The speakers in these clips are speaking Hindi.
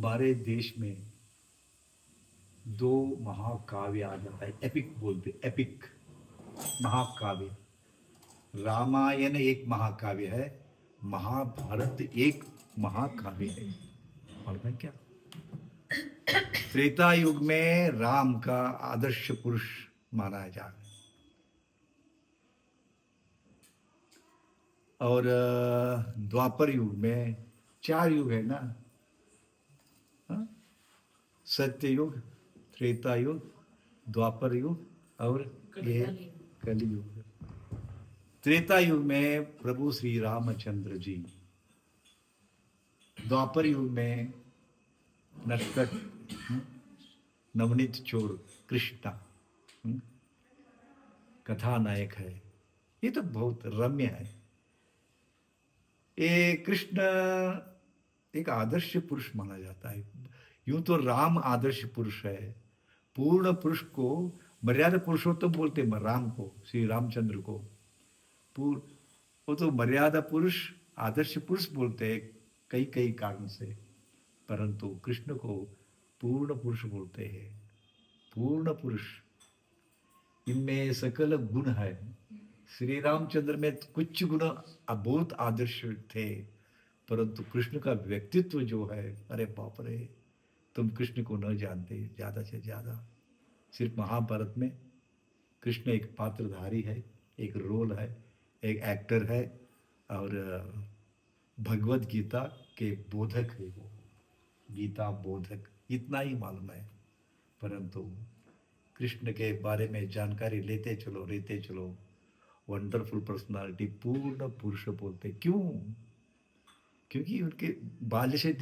हमारे देश में दो महाकाव्य आ जाता है, एपिक बोलते, एपिक महाकाव्य। रामायण एक महाकाव्य है, महाभारत एक महाकाव्य है। और मैं क्या, त्रेता युग में राम का आदर्श पुरुष माना जा रहा है। और द्वापर युग में, चार युग है ना, हाँ? सत्य युग, त्रेता युग, द्वापर युग और ये कली युग। त्रेता युग में प्रभु श्री रामचंद्र जी, द्वापर युग में नर्तक नवनीत चोर कृष्णा कथानायक है। ये तो बहुत रम्य है। ये कृष्ण एक आदर्श पुरुष माना जाता है। यूं तो राम आदर्श पुरुष है, पूर्ण पुरुष को मर्यादा पुरुषोत्तम बोलते हैं राम को, श्री रामचंद्र को। पूर्ण, वो तो मर्यादा पुरुष, आदर्श पुरुष बोलते हैं कई कई कारण से, परंतु कृष्ण को पूर्ण पुरुष बोलते हैं। पूर्ण पुरुष, इनमें सकल गुण है। श्री रामचंद्र में कुछ गुण बहुत आदर्श थे, परंतु कृष्ण का व्यक्तित्व जो है, अरे बाप रे, तुम कृष्ण को न जानते ज्यादा से ज्यादा। सिर्फ महाभारत में कृष्ण एक पात्रधारी है, एक रोल है, एक एक्टर है, और भगवत गीता के बोधक है वो, गीता बोधक, इतना ही मालूम है। परंतु कृष्ण के बारे में जानकारी लेते चलो, वंडरफुल पर्सनालिटी, पूर्ण पुरुष बोलते। क्यों? क्योंकि उनके बाल्य से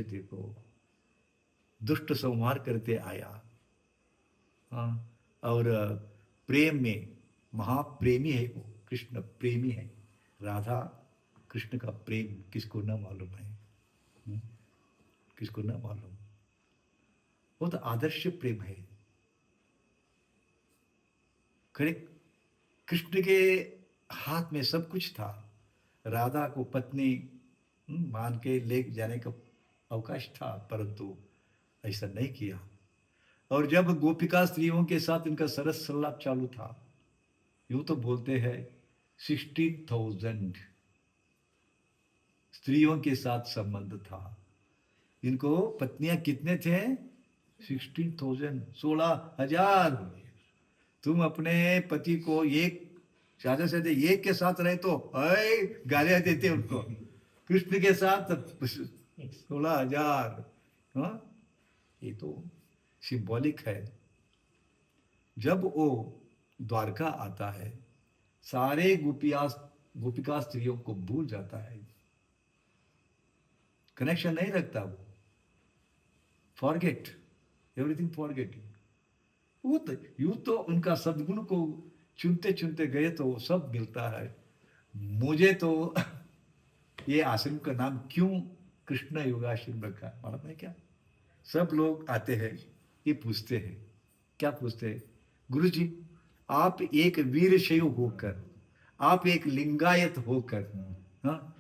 देखो, दुष्ट संहार करते आया, हाँ, और प्रेम में महाप्रेमी है वो, कृष्ण प्रेमी है। राधा कृष्ण का प्रेम किसको न मालूम है? किसको न मालूम? वो तो आदर्श प्रेम है। करेक्ट। कृष्ण के हाथ में सब कुछ था। राधा को पत्नी मान के ले जाने का अवकाश था, परंतु ऐसा नहीं किया। और जब गोपिका स्त्रियों के साथ इनका सरस संलाप चालू था, यूं तो बोलते हैं 60,000 स्त्रियों के साथ संबंध था। इनको पत्नियां कितने थे? 16,000, 16,000। तुम अपने पति को एक, ज्यादा से ज्यादा एक के साथ रहे तो गालियां देते उनको। कृष्ण के साथ 16,000। हाँ, ये तो सिंबॉलिक है। जब वो द्वारका आता है, सारे गोपिका स्त्रियों को भूल जाता है, कनेक्शन नहीं रखता वो, फॉरगेट एवरीथिंग, फॉरगेटिंग। वो तो यूं तो उनका सद्गुण को चुनते चुनते गए तो सब मिलता है। मुझे तो ये आश्रम का नाम क्यों कृष्ण योगाश्रम रखा मालूम है क्या? सब लोग आते हैं, ये पूछते हैं, क्या पूछते हैं? गुरु जी, आप एक वीर शैव होकर, आप एक लिंगायत होकर, हाँ,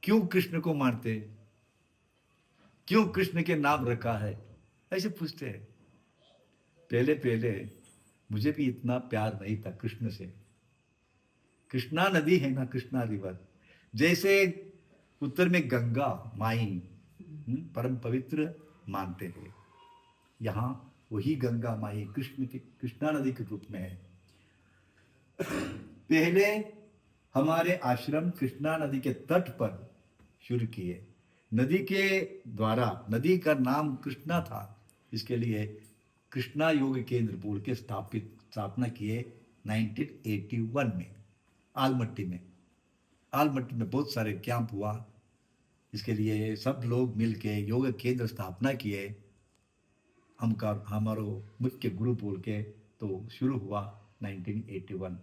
क्यों कृष्ण को मानते? क्यों कृष्ण के नाम रखा है? ऐसे पूछते हैं। पहले पहले मुझे भी इतना प्यार नहीं था कृष्ण से। कृष्णा नदी है ना, कृष्णा रिवर, जैसे उत्तर में गंगा माई परम पवित्र मानते हैं, यहाँ वही गंगा माई कृष्ण की, कृष्णा नदी के रूप में है। पहले हमारे आश्रम कृष्णा नदी के तट पर शुरू किए। नदी के द्वारा, नदी का नाम कृष्णा था, इसके लिए कृष्णा योग केंद्र बोल के स्थापना किए 1981 में आलमट्टी में। आलमट्टी में बहुत सारे कैंप हुआ, इसके लिए सब लोग मिलके योग केंद्र स्थापना किए। हमारो मुख्य गुरु बोल के तो शुरू हुआ 1981।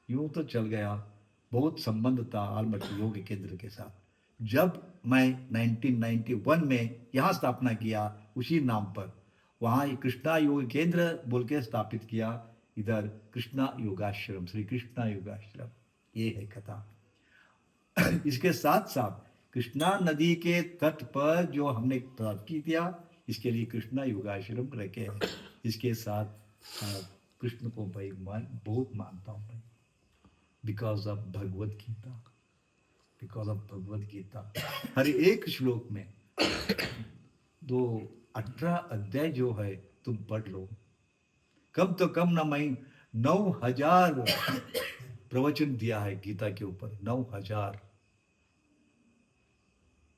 यूं तो चल गया, बहुत संबंध था आलमट्टी योग केंद्र के साथ। जब मैं 1991 में यहाँ स्थापना किया उसी नाम पर, वहाँ कृष्णा योग केंद्र बोल के स्थापित किया। इधर कृष्णा योगाश्रम, श्री कृष्णा योगाश्रम, ये है कथा। इसके साथ साथ कृष्णा नदी के तट पर जो हमने प्राप्त की दिया, इसके लिए कृष्णा योगाश्रम रखे हैं। इसके साथ कृष्ण को भाई बहुत मानता हूँ भाई, because of Bhagavad Gita, because of Bhagavad Gita. हर एक श्लोक में दो 18 अध्याय जो है तुम पढ़ लो, कम तो कम ना मैं 9,000 प्रवचन दिया है गीता के ऊपर। 9,000,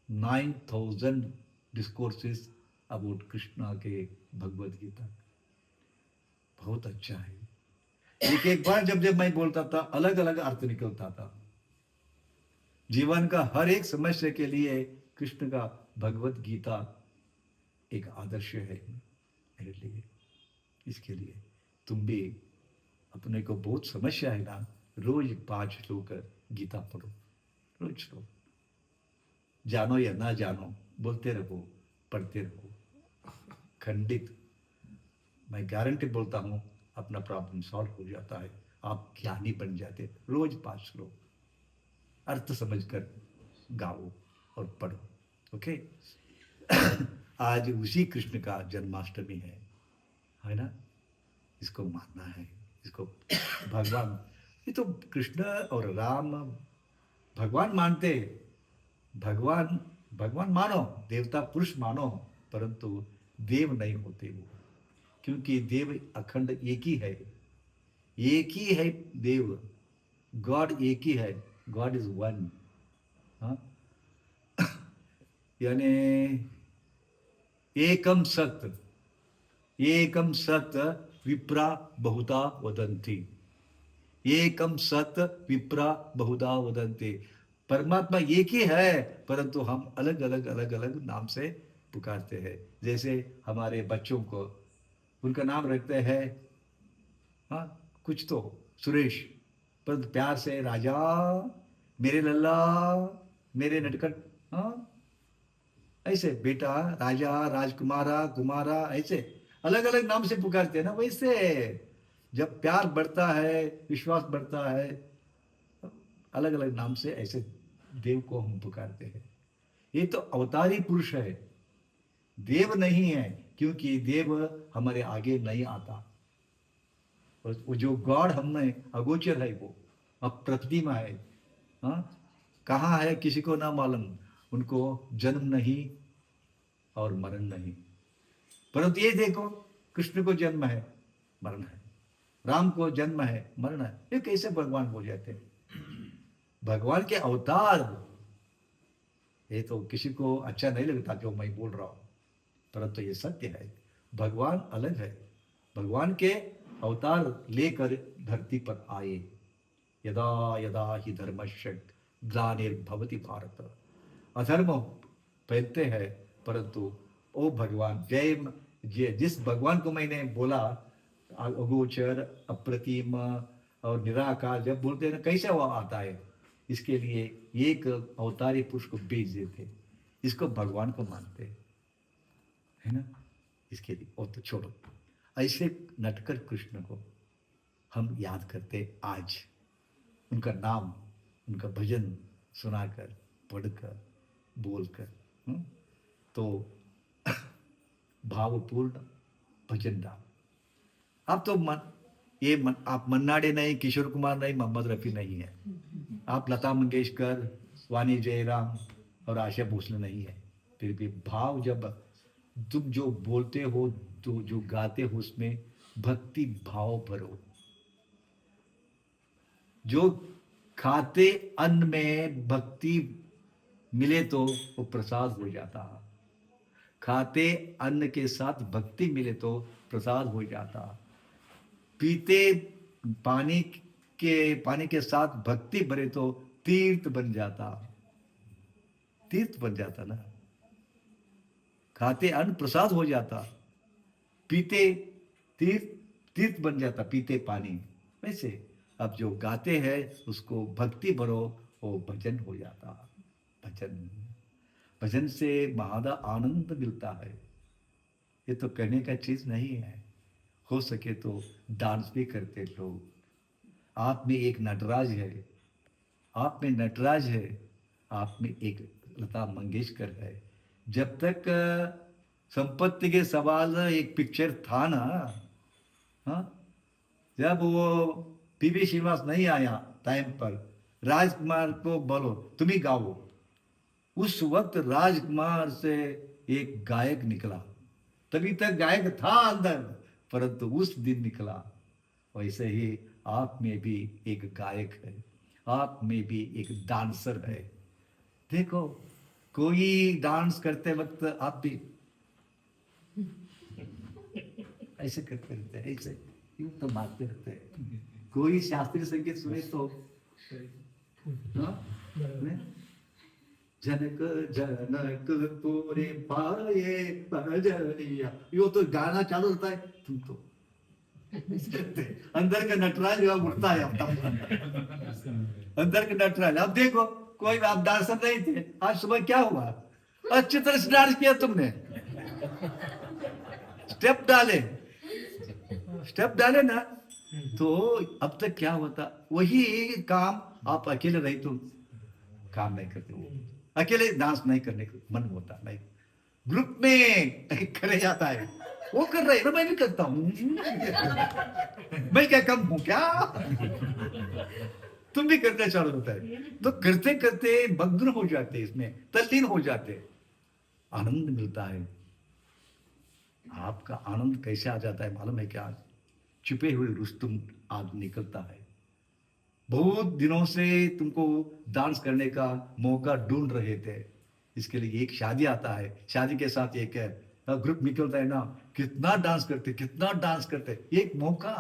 9,000 डिस्कोर्सेस अबाउट कृष्णा के भगवत गीता। बहुत अच्छा है। एक एक बार जब जब मैं बोलता था अलग अलग अर्थ निकलता था। जीवन का हर एक समस्या के लिए कृष्ण का भगवत गीता एक आदर्श है मेरे लिए। इसके लिए तुम भी, अपने को बहुत समस्या है ना, रोज 5 श्लोक गीता पढ़ो, रोज श्लोक, जानो या ना जानो बोलते रहो, पढ़ते रहो। खंडित, मैं गारंटी बोलता हूं अपना प्रॉब्लम सॉल्व हो जाता है, आप ज्ञानी बन जाते। रोज 5 श्लोक अर्थ समझकर गाओ और पढ़ो। ओके। आज उसी कृष्ण का जन्माष्टमी है ना? इसको मानना है, इसको भगवान, ये तो कृष्ण और राम भगवान मानते। भगवान, भगवान मानो, देवता पुरुष मानो, परंतु देव नहीं होते वो, क्योंकि देव अखंड एक ही है, एक ही है देव। गॉड एक ही है, गॉड इज वन। हाँ, यानी एकम सत्य, एकम सत्य विप्रा बहुता वदंती, एकम सत्य विप्रा बहुधा वदंती। परमात्मा एक ही है, परंतु हम अलग अलग अलग अलग नाम से पुकारते हैं। जैसे हमारे बच्चों को उनका नाम रखते हैं, हाँ, कुछ तो सुरेश, परंतु प्यार से राजा, मेरे लल्ला, मेरे नटखट, हाँ, ऐसे बेटा, राजा, राजकुमारा, कुमारा, ऐसे अलग अलग नाम से पुकारते हैं ना। वैसे जब प्यार बढ़ता है, विश्वास बढ़ता है, अलग अलग नाम से ऐसे देव को हम पुकारते हैं। ये तो अवतारी पुरुष है, देव नहीं है, क्योंकि देव हमारे आगे नहीं आता। और वो जो गॉड हमें अगोचर है, वो अप्रतिमा है। हाँ, कहाँ है किसी को ना मालूम, उनको जन्म नहीं और मरण नहीं। परंतु ये देखो, कृष्ण को जन्म है, मरण है, राम को जन्म है, मरण है, ये कैसे भगवान हो जाते हैं? भगवान के अवतार। ये तो किसी को अच्छा नहीं लगता जो मैं बोल रहा हूं, परंतु ये सत्य है। भगवान अलग है, भगवान के अवतार लेकर धरती पर आए। यदा यदा ही धर्मस्य ग्लानिर्भवति भारत, अधर्म फैलते हैं, परंतु ओ भगवान, जिस भगवान को मैंने बोला, अगोचर, अप्रतिम और निराकार जब बोलते हैं ना, कैसे वो आता है? इसके लिए एक अवतारी पुरुष को भेज देते, इसको भगवान को मानते है ना। इसके लिए और तो छोड़ो, ऐसे नटकर कृष्ण को हम याद करते आज, उनका नाम, उनका भजन सुनाकर, पढ़कर, बोलकर, तो भावपूर्ण भजन डाल। आप तो आप मन्नाडे नहीं, किशोर कुमार नहीं, मोहम्मद रफ़ी नहीं है, आप लता मंगेशकर, वानी जयराम और आशा भोसले नहीं है। फिर भी भाव, जब तुम जो बोलते हो, तो जो गाते हो, उसमें भक्ति भाव भरो। जो खाते अन्न में भक्ति मिले तो वो प्रसाद हो जाता, खाते अन्न के साथ भक्ति मिले तो प्रसाद हो जाता, पीते पानी पानी के साथ भक्ति भरे तो तीर्थ बन जाता, तीर्थ बन जाता ना। खाते अन्न प्रसाद हो जाता, पीते तीर्थ, तीर्थ बन जाता, पीते पानी। वैसे अब जो गाते हैं उसको भक्ति भरो, वो भजन हो जाता। भजन, भजन से महादा आनंद मिलता है। ये तो कहने का चीज नहीं है। हो सके तो डांस भी करते लोग। आप में एक नटराज है, आप में नटराज है, आप में एक लता मंगेशकर है। जब तक संपत्ति के सवाल एक पिक्चर था ना, हाँ, जब वो पीवी श्रीनिवास नहीं आया टाइम पर, राजकुमार को बोलो तुम ही गाओ, उस वक्त राजकुमार से एक गायक निकला। तभी तक गायक था अंदर, परंतु उस दिन निकला। वैसे ही आप में भी एक गायक है, आप में भी एक डांसर है। देखो, कोई डांस करते वक्त आप भी ऐसे करते रहते हैं, ऐसे यूं तो मारते रहते हैं। कोई शास्त्रीय संगीत सुने तो हाँ? जनक जनक तोरे पाए बजरिया, यो तो गाना चालू होता है, तुम तो अंदर का नटराज जो उठता है अंदर का नटराज। अब देखो, कोई आप डांसर नहीं थे, आज सुबह क्या हुआ, अच्छी तरह से डांस किया तुमने, स्टेप डाले, स्टेप डाले ना, तो अब तक क्या होता, वही काम आप अकेले रहे तो काम नहीं करते हो, अकेले डांस नहीं करने का मन होता नहीं, ग्रुप में करे जाता है, वो कर रहे हैं मैं भी करता हूँ मैं क्या कम हूं क्या, तुम भी करते चालू होता है, तो करते करते मग्न हो जाते, इसमें तल्लीन हो जाते, आनंद मिलता है। आपका आनंद कैसे आ जाता है मालूम है क्या, छुपे हुए रुस्तुम आज निकलता है। बहुत दिनों से तुमको डांस करने का मौका ढूंढ रहे थे, इसके लिए एक शादी आता है, शादी के साथ एक ग्रुप निकलता है ना, कितना डांस करते, कितना डांस करते, एक मौका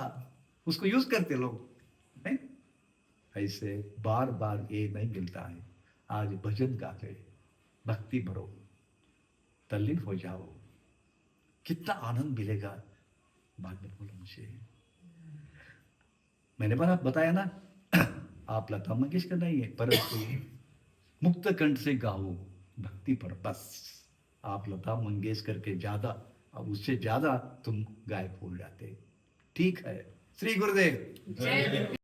उसको यूज करते लोग, नहीं? ऐसे बार बार ये नहीं मिलता है। आज भजन गाते, भक्ति भरो, तल्लीन हो जाओ, कितना आनंद मिलेगा, बाद में बोलो मुझे। मैंने बताया ना, आप लता मंगेशकर नहीं है, परंतु मुक्त कंठ से गाओ भक्ति पर, बस आप लता मंगेशकर के ज्यादा, अब उससे ज्यादा तुम गायक हो जाते। ठीक है, श्री गुरुदेव।